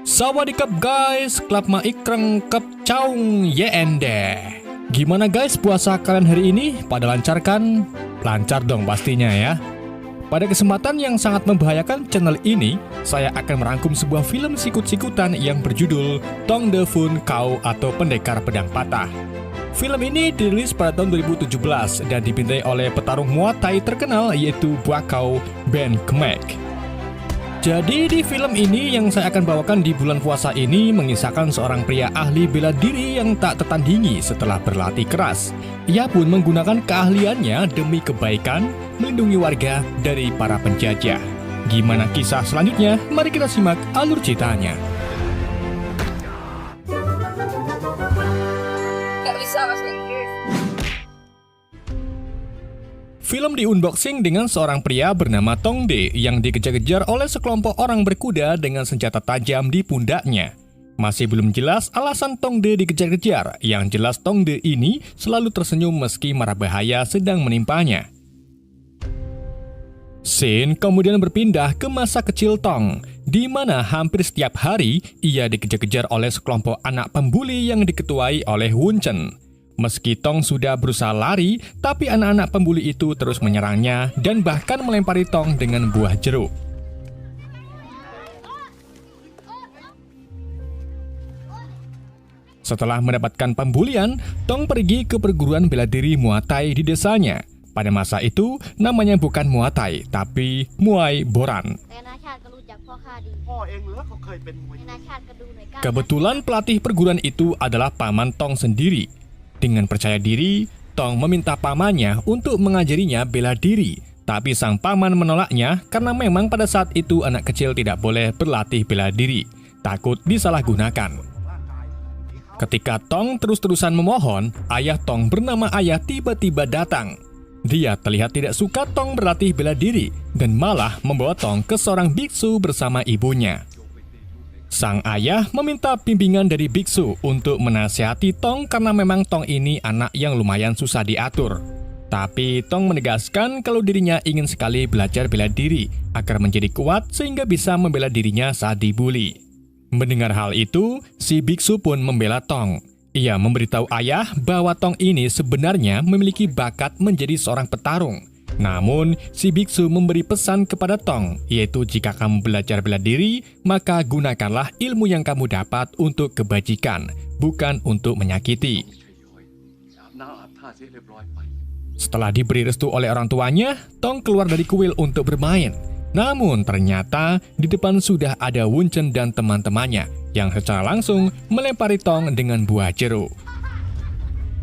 Sawadikap guys, klub ma ikrang kep caung ende. Gimana guys puasa kalian hari ini? Pada lancar kan? Lancar dong pastinya ya. Pada kesempatan yang sangat membahayakan channel ini, saya akan merangkum sebuah film sikut-sikutan yang berjudul Tong De Fun Kau atau Pendekar Pedang Patah. Film ini dirilis pada tahun 2017 dan dibintai oleh petarung Muay Thai terkenal yaitu Buakaw Ben Khmer. Jadi di film ini yang saya akan bawakan di bulan puasa ini mengisahkan seorang pria ahli bela diri yang tak tertandingi setelah berlatih keras. Ia pun menggunakan keahliannya demi kebaikan, melindungi warga dari para penjajah. Gimana kisah selanjutnya? Mari kita simak alur ceritanya. Gak bisa bahasa Inggris. Film di-unboxing dengan seorang pria bernama Tong De yang dikejar-kejar oleh sekelompok orang berkuda dengan senjata tajam di pundaknya. Masih belum jelas alasan Tong De dikejar-kejar, yang jelas Tong De ini selalu tersenyum meski mara bahaya sedang menimpanya. Scene kemudian berpindah ke masa kecil Tong, di mana hampir setiap hari ia dikejar-kejar oleh sekelompok anak pembuli yang diketuai oleh Wun Chen. Meski Tong sudah berusaha lari, tapi anak-anak pembuli itu terus menyerangnya dan bahkan melempari Tong dengan buah jeruk. Setelah mendapatkan pembulian, Tong pergi ke perguruan bela diri Muay Thai di desanya. Pada masa itu, namanya bukan Muay Thai, tapi Muay Boran. Kebetulan pelatih perguruan itu adalah paman Tong sendiri. Dengan percaya diri, Tong meminta pamannya untuk mengajarinya bela diri. Tapi sang paman menolaknya karena memang pada saat itu anak kecil tidak boleh berlatih bela diri, takut disalahgunakan. Ketika Tong terus-terusan memohon, ayah Tong bernama Ayah tiba-tiba datang. Dia terlihat tidak suka Tong berlatih bela diri dan malah membawa Tong ke seorang biksu bersama ibunya. Sang ayah meminta bimbingan dari biksu untuk menasihati Tong karena memang Tong ini anak yang lumayan susah diatur. Tapi Tong menegaskan kalau dirinya ingin sekali belajar bela diri agar menjadi kuat sehingga bisa membela dirinya saat dibuli. Mendengar hal itu, si biksu pun membela Tong. Ia memberitahu ayah bahwa Tong ini sebenarnya memiliki bakat menjadi seorang petarung. Namun, si biksu memberi pesan kepada Tong, yaitu jika kamu belajar bela diri, maka gunakanlah ilmu yang kamu dapat untuk kebajikan, bukan untuk menyakiti. Setelah diberi restu oleh orang tuanya, Tong keluar dari kuil untuk bermain. Namun ternyata di depan sudah ada Wun Chen dan teman-temannya yang secara langsung melempari Tong dengan buah jeruk.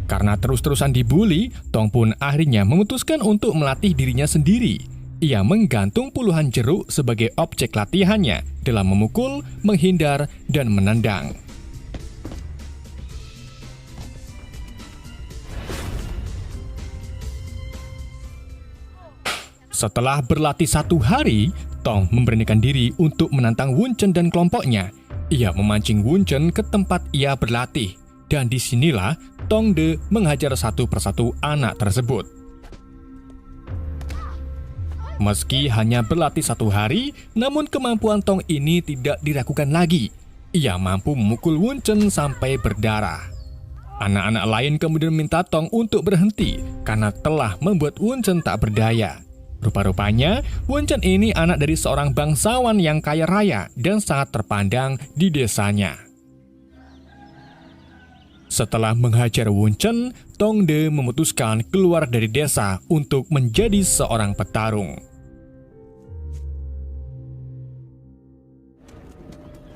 Karena terus-terusan dibuli, Tong pun akhirnya memutuskan untuk melatih dirinya sendiri. Ia menggantung puluhan jeruk sebagai objek latihannya dalam memukul, menghindar, dan menendang. Setelah berlatih 1 hari, Tong memberanikan diri untuk menantang Wun Chen dan kelompoknya. Ia memancing Wun Chen ke tempat ia berlatih. Dan disinilah Tong De menghajar satu persatu anak tersebut. Meski hanya berlatih 1 hari, namun kemampuan Tong ini tidak diragukan lagi. Ia mampu memukul Wun Chen sampai berdarah. Anak-anak lain kemudian minta Tong untuk berhenti karena telah membuat Wun Chen tak berdaya. Rupa-rupanya, Wun Chen ini anak dari seorang bangsawan yang kaya raya dan sangat terpandang di desanya. Setelah menghajar Wun Chen, Tong De memutuskan keluar dari desa untuk menjadi seorang petarung.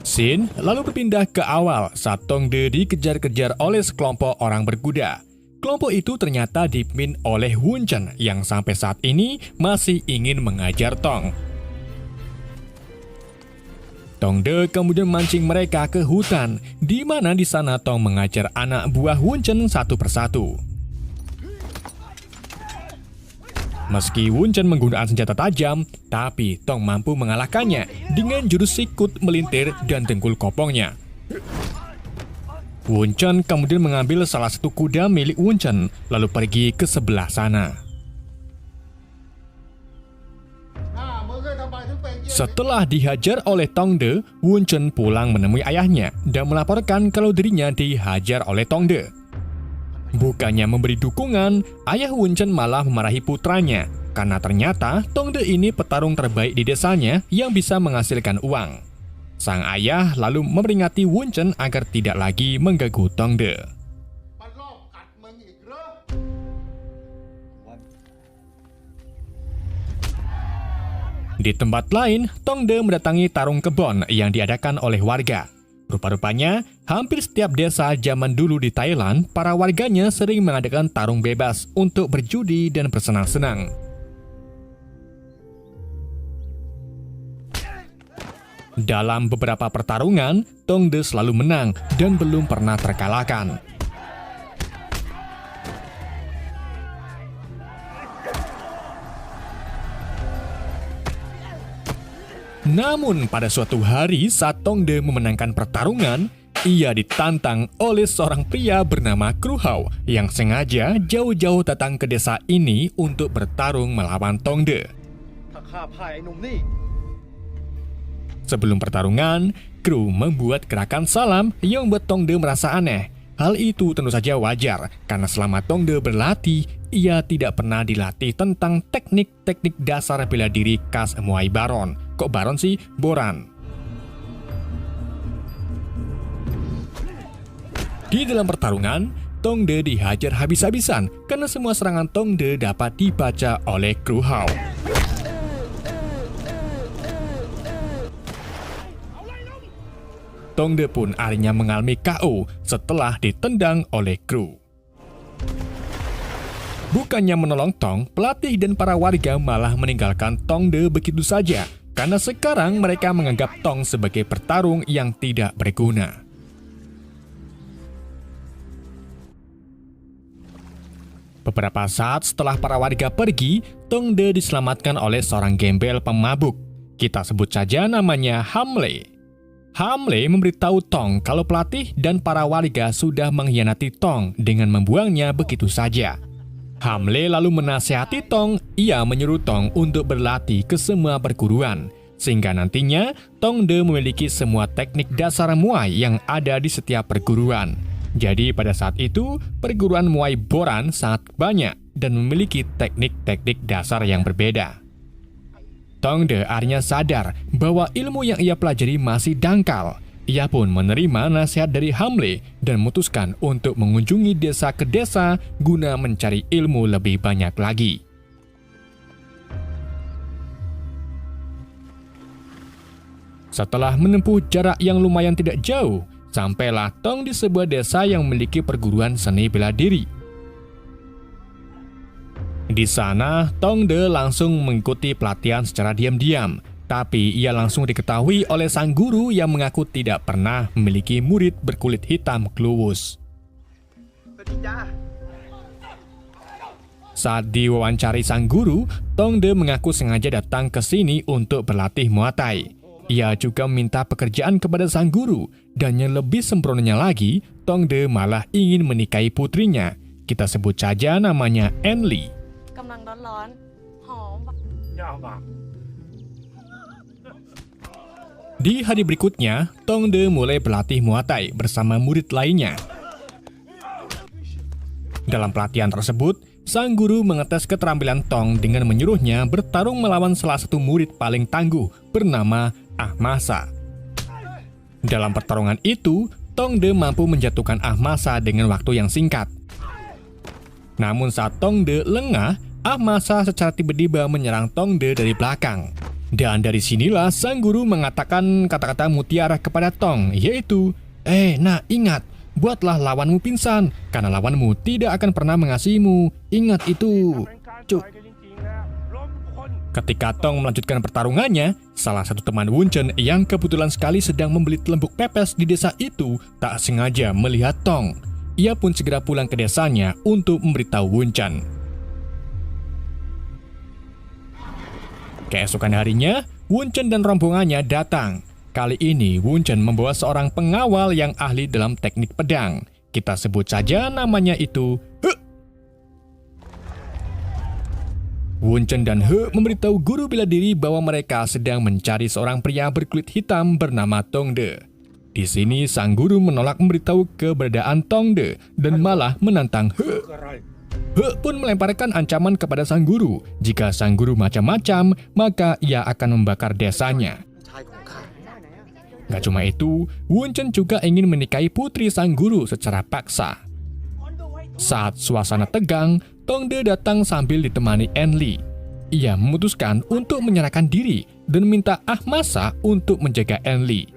Scene lalu berpindah ke awal saat Tong De dikejar-kejar oleh sekelompok orang berkuda. Kelompok itu ternyata dipimpin oleh Wun Chen yang sampai saat ini masih ingin mengajar Tong. Tong De kemudian memancing mereka ke hutan, di mana di sana Tong mengajar anak buah Wun Chen satu persatu. Meski Wun Chen menggunakan senjata tajam, tapi Tong mampu mengalahkannya dengan jurus sikut melintir dan dengkul kopongnya. Wun Chen kemudian mengambil salah satu kuda milik Wun Chen, lalu pergi ke sebelah sana. Setelah dihajar oleh Tongde, Wunchen pulang menemui ayahnya dan melaporkan kalau dirinya dihajar oleh Tongde. Bukannya memberi dukungan, ayah Wunchen malah memarahi putranya karena ternyata Tongde ini petarung terbaik di desanya yang bisa menghasilkan uang. Sang ayah lalu memperingati Wunchen agar tidak lagi mengganggu Tongde. Di tempat lain, Tongde mendatangi tarung kebon yang diadakan oleh warga. Rupa-rupanya, hampir setiap desa zaman dulu di Thailand, para warganya sering mengadakan tarung bebas untuk berjudi dan bersenang-senang. Dalam beberapa pertarungan, Tongde selalu menang dan belum pernah terkalahkan. Namun pada suatu hari saat Tongde memenangkan pertarungan, ia ditantang oleh seorang pria bernama Kruhau yang sengaja jauh-jauh datang ke desa ini untuk bertarung melawan Tongde. Sebelum pertarungan, Kru membuat gerakan salam yang membuat Tongde merasa aneh. Hal itu tentu saja wajar, karena selama Tongde berlatih, ia tidak pernah dilatih tentang teknik-teknik dasar bela diri khas Muay Baron. Kok Baron sih? Boran. Di dalam pertarungan, Tongde dihajar habis-habisan karena semua serangan Tongde dapat dibaca oleh Kruhau. Tongde pun akhirnya mengalami KO setelah ditendang oleh Kru. Bukannya menolong Tong, pelatih dan para warga malah meninggalkan Tongde begitu saja, karena sekarang mereka menganggap Tong sebagai petarung yang tidak berguna. Beberapa saat setelah para warga pergi, Tongde diselamatkan oleh seorang gembel pemabuk. Kita sebut saja namanya Hamle. Hamle memberitahu Tong kalau pelatih dan para warga sudah mengkhianati Tong dengan membuangnya begitu saja. Hamle lalu menasihati Tong, ia menyuruh Tong untuk berlatih ke semua perguruan, sehingga nantinya Tongde memiliki semua teknik dasar Muay yang ada di setiap perguruan. Jadi pada saat itu, perguruan Muay Boran sangat banyak dan memiliki teknik-teknik dasar yang berbeda. Tongde akhirnya sadar bahwa ilmu yang ia pelajari masih dangkal. Ia pun menerima nasihat dari Hamle dan memutuskan untuk mengunjungi desa ke desa guna mencari ilmu lebih banyak lagi. Setelah menempuh jarak yang lumayan tidak jauh, sampailah Tong di sebuah desa yang memiliki perguruan seni bela diri. Di sana, Tongde langsung mengikuti pelatihan secara diam-diam, tapi ia langsung diketahui oleh sang guru yang mengaku tidak pernah memiliki murid berkulit hitam kluwus. Saat diwawancari sang guru, Tongde mengaku sengaja datang ke sini untuk berlatih Muay Thai. Ia juga meminta pekerjaan kepada sang guru, dan yang lebih sempurnanya lagi, Tongde malah ingin menikahi putrinya. Kita sebut saja namanya Enli. Di hari berikutnya, Tongde mulai berlatih Muay Thai bersama murid lainnya. Dalam pelatihan tersebut, sang guru mengetes keterampilan Tong dengan menyuruhnya bertarung melawan salah satu murid paling tangguh bernama Ahmasa. Dalam pertarungan itu, Tongde mampu menjatuhkan Ahmasa dengan waktu yang singkat. Namun saat Tongde lengah, Ahmasa secara tiba-tiba menyerang Tongde dari belakang. Dan dari sinilah sang guru mengatakan kata-kata mutiara kepada Tong, yaitu, nak ingat, buatlah lawanmu pingsan, karena lawanmu tidak akan pernah mengasihimu. Ingat itu, cuk. Ketika Tong melanjutkan pertarungannya, salah satu teman Wunchen yang kebetulan sekali sedang membeli lembuk pepes di desa itu tak sengaja melihat Tong. Ia pun segera pulang ke desanya untuk memberitahu Wunchen. Keesokan harinya, Wunchen dan rombongannya datang. Kali ini, Wunchen membawa seorang pengawal yang ahli dalam teknik pedang. Kita sebut saja namanya itu Wun Chen dan He memberitahu guru bela diri bahwa mereka sedang mencari seorang pria berkulit hitam bernama Tong De. Di sini sang guru menolak memberitahu keberadaan Tong De dan malah menantang He. He pun melemparkan ancaman kepada sang guru. Jika sang guru macam-macam, maka ia akan membakar desanya. Gak cuma itu, Wun Chen juga ingin menikahi putri sang guru secara paksa. Saat suasana tegang, Tong De datang sambil ditemani Enli. Ia memutuskan untuk menyerahkan diri dan minta Ah Masa untuk menjaga Enli.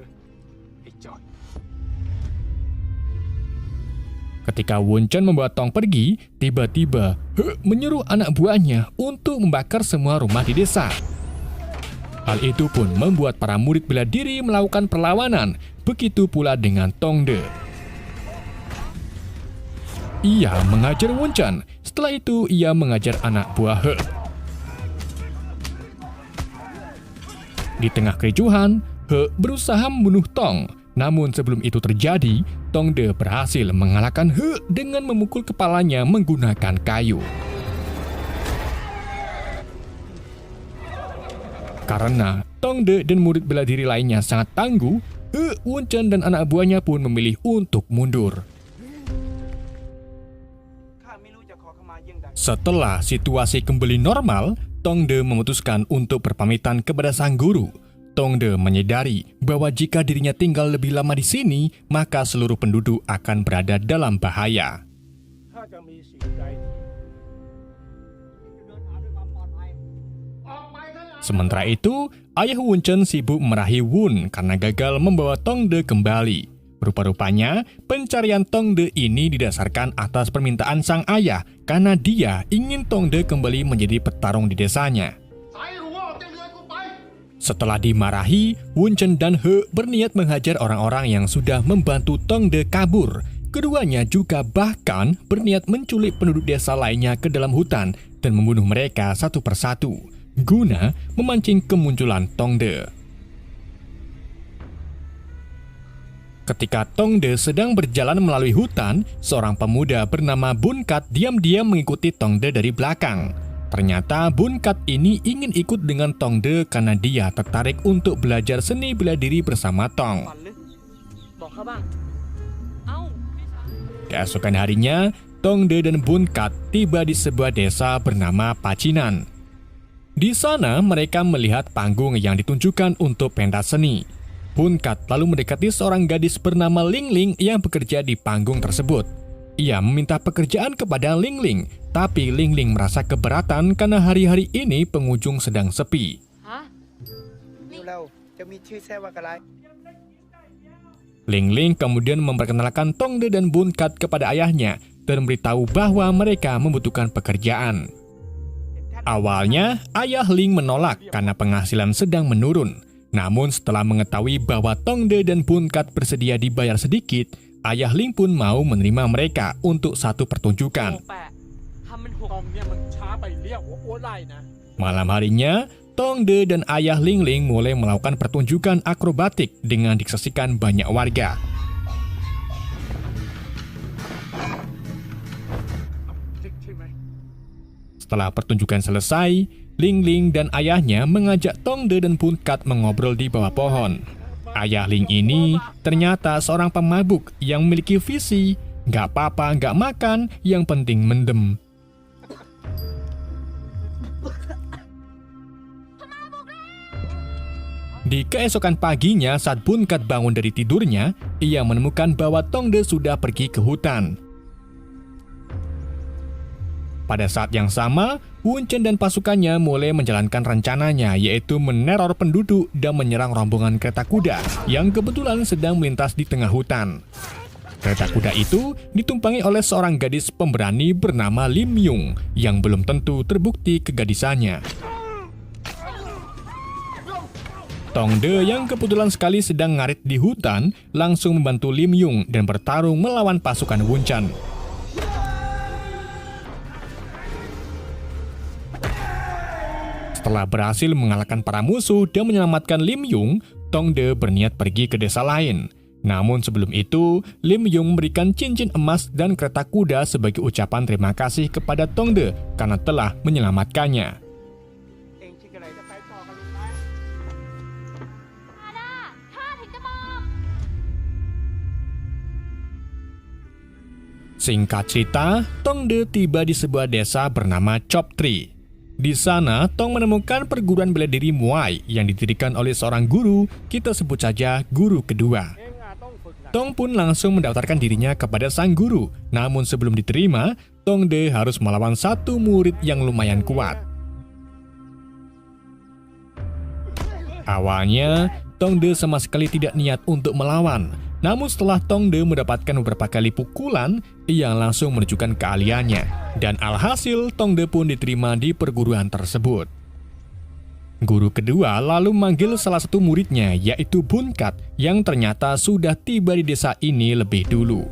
Ketika Wun Chen membawa Tong pergi, tiba-tiba He menyuruh anak buahnya untuk membakar semua rumah di desa. Hal itu pun membuat para murid bela diri melakukan perlawanan, begitu pula dengan Tong De. Ia mengajar Wun Chen, setelah itu ia mengajar anak buah He. Di tengah kericuhan, He berusaha membunuh Tong. Namun sebelum itu terjadi, Tong De berhasil mengalahkan He dengan memukul kepalanya menggunakan kayu. Karena Tong De dan murid bela diri lainnya sangat tangguh, He, Wun Chen dan anak buahnya pun memilih untuk mundur. Setelah situasi kembali normal, Tong De memutuskan untuk berpamitan kepada sang guru. Tong De menyadari bahwa jika dirinya tinggal lebih lama di sini, maka seluruh penduduk akan berada dalam bahaya. Sementara itu, ayah Wun Chen sibuk merahi Wun karena gagal membawa Tong De kembali. Rupa-rupanya, pencarian Tong De ini didasarkan atas permintaan sang ayah karena dia ingin Tong De kembali menjadi petarung di desanya. Setelah dimarahi, Wun Chen dan He berniat menghajar orang-orang yang sudah membantu Tong De kabur. Keduanya juga bahkan berniat menculik penduduk desa lainnya ke dalam hutan dan membunuh mereka satu persatu, guna memancing kemunculan Tong De. Ketika Tong De sedang berjalan melalui hutan, seorang pemuda bernama Bun Kat diam-diam mengikuti Tong De dari belakang. Ternyata Bun Kat ini ingin ikut dengan Tong De karena dia tertarik untuk belajar seni bela diri bersama Tong. Keesokan harinya, Tong De dan Bun Kat tiba di sebuah desa bernama Pacinan. Di sana mereka melihat panggung yang ditunjukkan untuk pentas seni. Bun Kat lalu mendekati seorang gadis bernama Ling Ling yang bekerja di panggung tersebut. Ia meminta pekerjaan kepada Ling Ling, tapi Ling Ling merasa keberatan karena hari-hari ini pengunjung sedang sepi. Ling Ling kemudian memperkenalkan Tong De dan Bun Kat kepada ayahnya dan memberitahu bahwa mereka membutuhkan pekerjaan. Awalnya, ayah Ling menolak karena penghasilan sedang menurun. Namun setelah mengetahui bahwa Tong De dan Bun Kat bersedia dibayar sedikit, ayah Ling pun mau menerima mereka untuk satu pertunjukan. Malam harinya, Tong De dan ayah Ling Ling mulai melakukan pertunjukan akrobatik dengan disaksikan banyak warga. Setelah pertunjukan selesai, Ling Ling dan ayahnya mengajak Tong De dan Bun Kat mengobrol di bawah pohon. Ayah Ling ini ternyata seorang pemabuk yang memiliki visi, nggak apa-apa nggak makan, yang penting mendem. Di keesokan paginya saat Bun Kat bangun dari tidurnya, ia menemukan bahwa Tong De sudah pergi ke hutan. Pada saat yang sama, Wun Chen dan pasukannya mulai menjalankan rencananya, yaitu meneror penduduk dan menyerang rombongan kereta kuda yang kebetulan sedang melintas di tengah hutan. Kereta kuda itu ditumpangi oleh seorang gadis pemberani bernama Lim Yung yang belum tentu terbukti kegadisannya. Tong De yang kebetulan sekali sedang ngarit di hutan langsung membantu Lim Yung dan bertarung melawan pasukan Wun Chen. Setelah berhasil mengalahkan para musuh dan menyelamatkan Lim Yung, Tong De berniat pergi ke desa lain. Namun sebelum itu, Lim Yung memberikan cincin emas dan kereta kuda sebagai ucapan terima kasih kepada Tong De karena telah menyelamatkannya. Singkat cerita, Tongde tiba di sebuah desa bernama Chop Tree. Di sana, Tong menemukan perguruan bela diri Muay yang didirikan oleh seorang guru, kita sebut saja guru kedua. Tong pun langsung mendaftarkan dirinya kepada sang guru, namun sebelum diterima, Tongde harus melawan satu murid yang lumayan kuat. Awalnya, Tongde sama sekali tidak niat untuk melawan. Namun setelah Tongde mendapatkan beberapa kali pukulan, ia langsung menunjukkan keahliannya. Dan alhasil, Tongde pun diterima di perguruan tersebut. Guru kedua lalu manggil salah satu muridnya, yaitu Bunkat, yang ternyata sudah tiba di desa ini lebih dulu.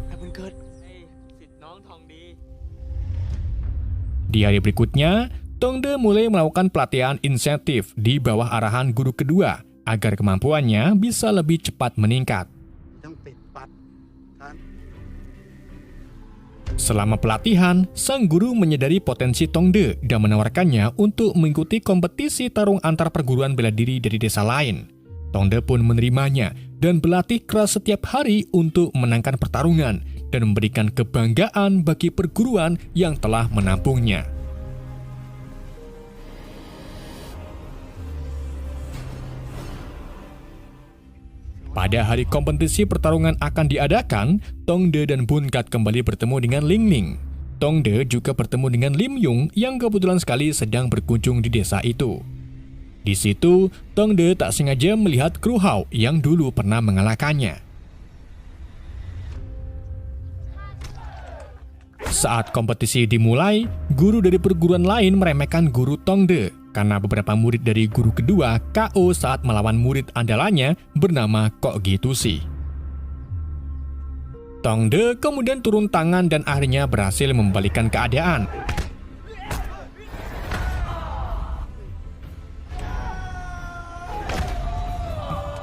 Di hari berikutnya, Tongde mulai melakukan pelatihan insentif di bawah arahan guru kedua, agar kemampuannya bisa lebih cepat meningkat. Selama pelatihan, sang guru menyadari potensi Tongde dan menawarkannya untuk mengikuti kompetisi tarung antar perguruan bela diri dari desa lain. Tongde pun menerimanya dan berlatih keras setiap hari untuk menangkan pertarungan dan memberikan kebanggaan bagi perguruan yang telah menampungnya. Pada hari kompetisi pertarungan akan diadakan, Tongde dan Bunkat kembali bertemu dengan Ling Ling. Tongde juga bertemu dengan Lim Yung yang kebetulan sekali sedang berkunjung di desa itu. Di situ, Tongde tak sengaja melihat Kru Hao yang dulu pernah mengalahkannya. Saat kompetisi dimulai, guru dari perguruan lain meremehkan guru Tongde karena beberapa murid dari guru kedua KO saat melawan murid andalannya bernama Kok Gitusi. Tongde kemudian turun tangan dan akhirnya berhasil membalikan keadaan.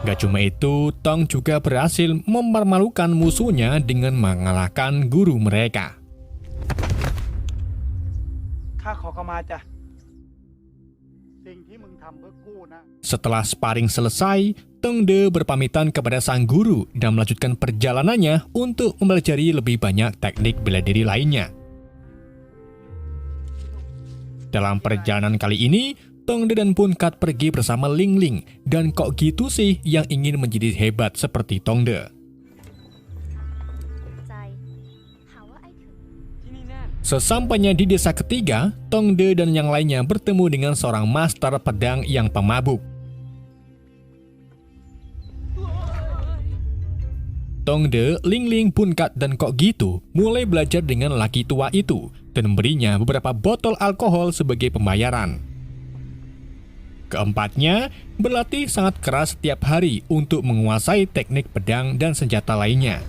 Gak cuma itu, Tong juga berhasil mempermalukan musuhnya dengan mengalahkan guru mereka. Setelah sparring selesai, Tongde berpamitan kepada sang guru dan melanjutkan perjalanannya untuk mempelajari lebih banyak teknik bela diri lainnya. Dalam perjalanan kali ini, Tongde dan Bunkat pergi bersama Ling Ling dan Kok Gitusi yang ingin menjadi hebat seperti Tongde. Sesampainya di desa ketiga, Tongde dan yang lainnya bertemu dengan seorang master pedang yang pemabuk. Tongde, Ling Ling, Bunkat, dan Kok Gitu mulai belajar dengan laki tua itu dan memberinya beberapa botol alkohol sebagai pembayaran. Keempatnya berlatih sangat keras setiap hari untuk menguasai teknik pedang dan senjata lainnya.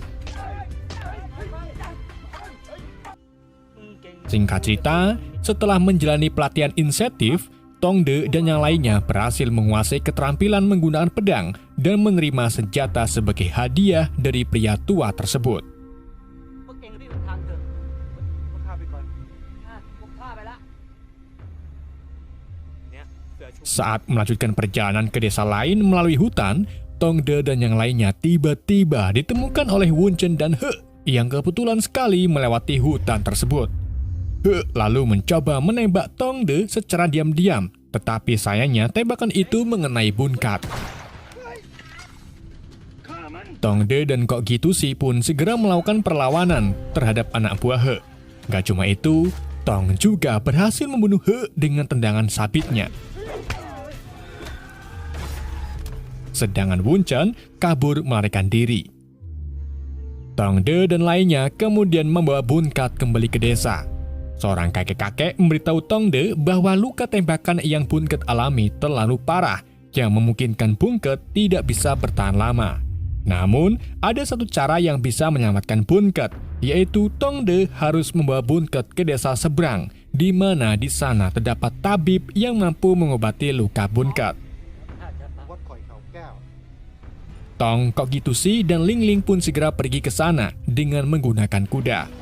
Singkat cerita, setelah menjalani pelatihan insentif, Tongde dan yang lainnya berhasil menguasai keterampilan menggunakan pedang dan menerima senjata sebagai hadiah dari pria tua tersebut. Saat melanjutkan perjalanan ke desa lain melalui hutan, Tongde dan yang lainnya tiba-tiba ditemukan oleh Wunchen dan He yang kebetulan sekali melewati hutan tersebut. He lalu mencoba menembak Tongde secara diam-diam, tetapi sayangnya tembakan itu mengenai Bunkat. Tongde dan Kok Gitusi pun segera melakukan perlawanan terhadap anak buah He. Gak cuma itu, Tong juga berhasil membunuh He dengan tendangan sabitnya. Sedangkan Wunchen kabur melarikan diri. Tongde dan lainnya kemudian membawa Bunkat kembali ke desa. Seorang kakek-kakek memberitahu Tongde bahwa luka tembakan yang Bunkat alami terlalu parah yang memungkinkan Bunkat tidak bisa bertahan lama. Namun, ada satu cara yang bisa menyelamatkan Bunkat, yaitu Tongde harus membawa Bunkat ke desa seberang, di mana di sana terdapat tabib yang mampu mengobati luka Bunkat. Tong, Kok Gitusi, dan Ling Ling pun segera pergi ke sana dengan menggunakan kuda.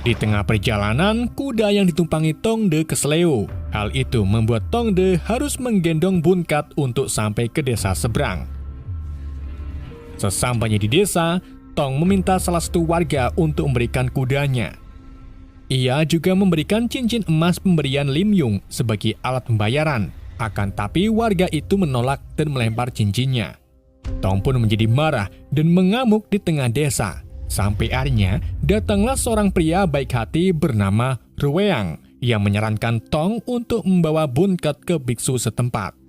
Di tengah perjalanan, kuda yang ditumpangi Tongde keseleo. Hal itu membuat Tongde harus menggendong Bunkat untuk sampai ke desa seberang. Sesampainya di desa, Tong meminta salah satu warga untuk memberikan kudanya. Ia juga memberikan cincin emas pemberian Lim Yung sebagai alat pembayaran. Akan tapi warga itu menolak dan melempar cincinnya. Tong pun menjadi marah dan mengamuk di tengah desa. Sampai akhirnya datanglah seorang pria baik hati bernama Ruweang yang menyarankan Tong untuk membawa Bunket ke biksu setempat.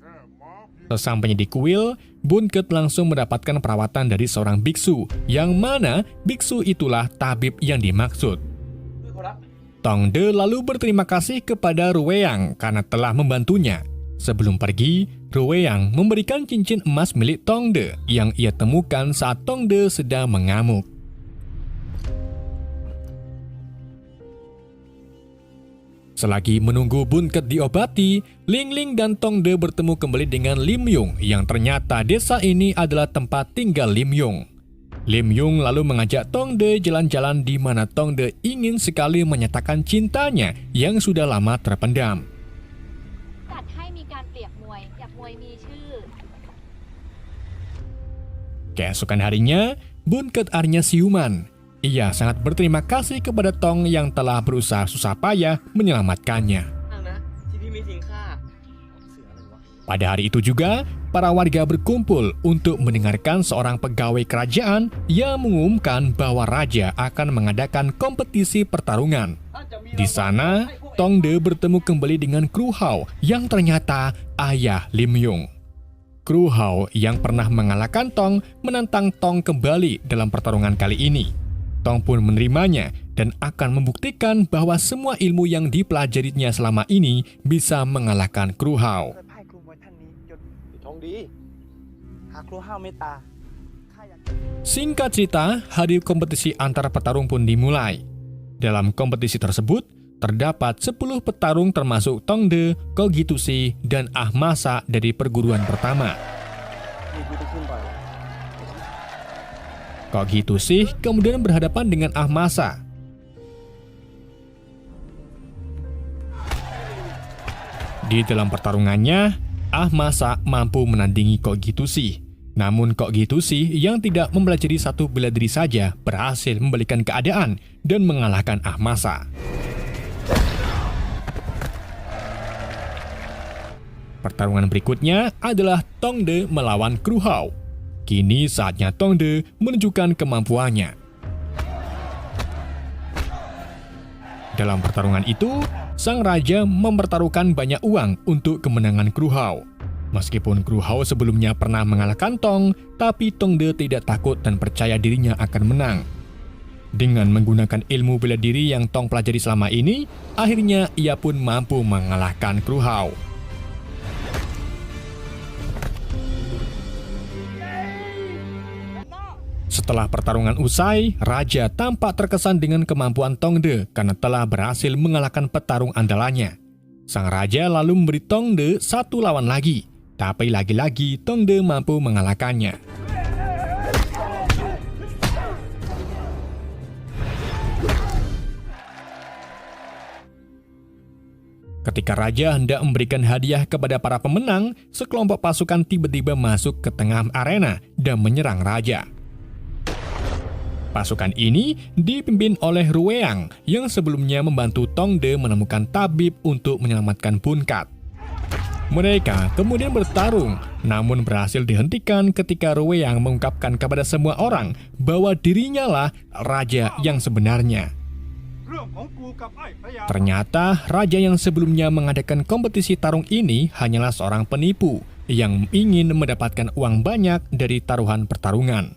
Sesampainya di kuil, Bunket langsung mendapatkan perawatan dari seorang biksu, yang mana biksu itulah tabib yang dimaksud. Tong De lalu berterima kasih kepada Ruweang karena telah membantunya. Sebelum pergi, Ruweang memberikan cincin emas milik Tong De yang ia temukan saat Tong De sedang mengamuk. Selagi menunggu Bunket diobati, Ling Ling dan Tong De bertemu kembali dengan Lim Yung yang ternyata desa ini adalah tempat tinggal Lim Yung. Lim Yung lalu mengajak Tong De jalan-jalan di mana Tong De ingin sekali menyatakan cintanya yang sudah lama terpendam. Keesokan harinya, Bunket akhirnya siuman. Ia sangat berterima kasih kepada Tong yang telah berusaha susah payah menyelamatkannya. Pada hari itu juga, para warga berkumpul untuk mendengarkan seorang pegawai kerajaan yang mengumumkan bahwa raja akan mengadakan kompetisi pertarungan. Di sana, Tong De bertemu kembali dengan Kru Hao yang ternyata ayah Lim Yung. Kru Hao yang pernah mengalahkan Tong menantang Tong kembali dalam pertarungan kali ini. Tong pun menerimanya dan akan membuktikan bahwa semua ilmu yang dipelajarinya selama ini bisa mengalahkan Kru Hao. Singkat cerita, hari kompetisi antar petarung pun dimulai. Dalam kompetisi tersebut, terdapat 10 petarung termasuk Tong De, Kogitusi, dan Ahmasa dari perguruan pertama. Kogitusi kemudian berhadapan dengan Ahmasa. Di dalam pertarungannya, Ahmasa mampu menandingi Kogitusi. Namun Kogitusi yang tidak mempelajari satu bela diri saja berhasil membalikan keadaan dan mengalahkan Ahmasa. Pertarungan berikutnya adalah Tong De melawan Kru Hao. Kini saatnya Tong De menunjukkan kemampuannya. Dalam pertarungan itu, sang raja mempertaruhkan banyak uang untuk kemenangan Kru Hao. Meskipun Kru Hao sebelumnya pernah mengalahkan Tong, tapi Tong De tidak takut dan percaya dirinya akan menang. Dengan menggunakan ilmu bela diri yang Tong pelajari selama ini, akhirnya ia pun mampu mengalahkan Kru Hao. Setelah pertarungan usai, raja tampak terkesan dengan kemampuan Tong De karena telah berhasil mengalahkan petarung andalannya. Sang raja lalu memberi Tong De satu lawan lagi, tapi lagi-lagi Tong De mampu mengalahkannya. Ketika raja hendak memberikan hadiah kepada para pemenang, sekelompok pasukan tiba-tiba masuk ke tengah arena dan menyerang raja. Pasukan ini dipimpin oleh Ruweang yang sebelumnya membantu Tong De menemukan tabib untuk menyelamatkan Bunket. Mereka kemudian bertarung, namun berhasil dihentikan ketika Ruweang mengungkapkan kepada semua orang bahwa dirinya lah raja yang sebenarnya. Ternyata raja yang sebelumnya mengadakan kompetisi tarung ini hanyalah seorang penipu yang ingin mendapatkan uang banyak dari taruhan pertarungan.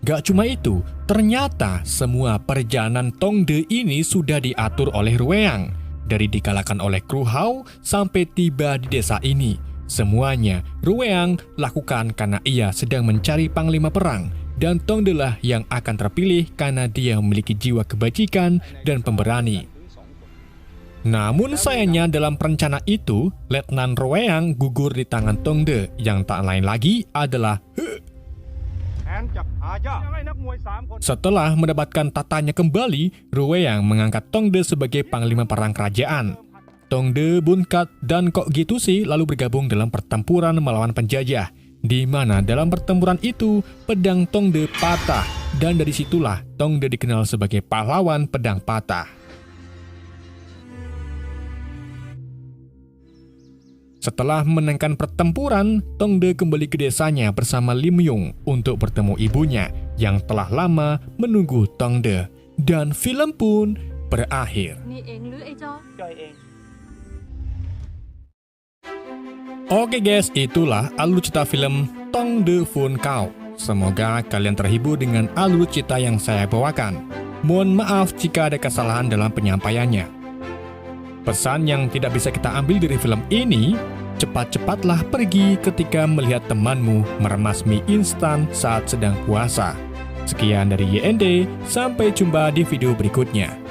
Gak cuma itu, ternyata semua perjalanan Tong De ini sudah diatur oleh Ruweang. Dari dikalahkan oleh Kru Hao sampai tiba di desa ini. Semuanya Ruweang lakukan karena ia sedang mencari panglima perang. Dan Tong De lah yang akan terpilih karena dia memiliki jiwa kebajikan dan pemberani. Namun sayangnya dalam perencana itu, Letnan Ruweang gugur di tangan Tong De yang tak lain lagi adalah Setelah mendapatkan tatanya kembali, Ruweang mengangkat Tong De sebagai panglima perang kerajaan. Tong De, Bunket, dan Kogitusi lalu bergabung dalam pertempuran melawan penjajah, di mana dalam pertempuran itu pedang Tong De patah dan dari situlah Tong De dikenal sebagai pahlawan pedang patah. Setelah menangkan pertempuran, Tong De kembali ke desanya bersama Lim Yung untuk bertemu ibunya yang telah lama menunggu Tong De. Dan film pun berakhir. Oke guys, itulah alur cerita film Tong De Fun Kao. Semoga kalian terhibur dengan alur cerita yang saya bawakan. Mohon maaf jika ada kesalahan dalam penyampaiannya. Pesan yang tidak bisa kita ambil dari film ini, cepat-cepatlah pergi ketika melihat temanmu meremas mie instan saat sedang puasa. Sekian dari YND, sampai jumpa di video berikutnya.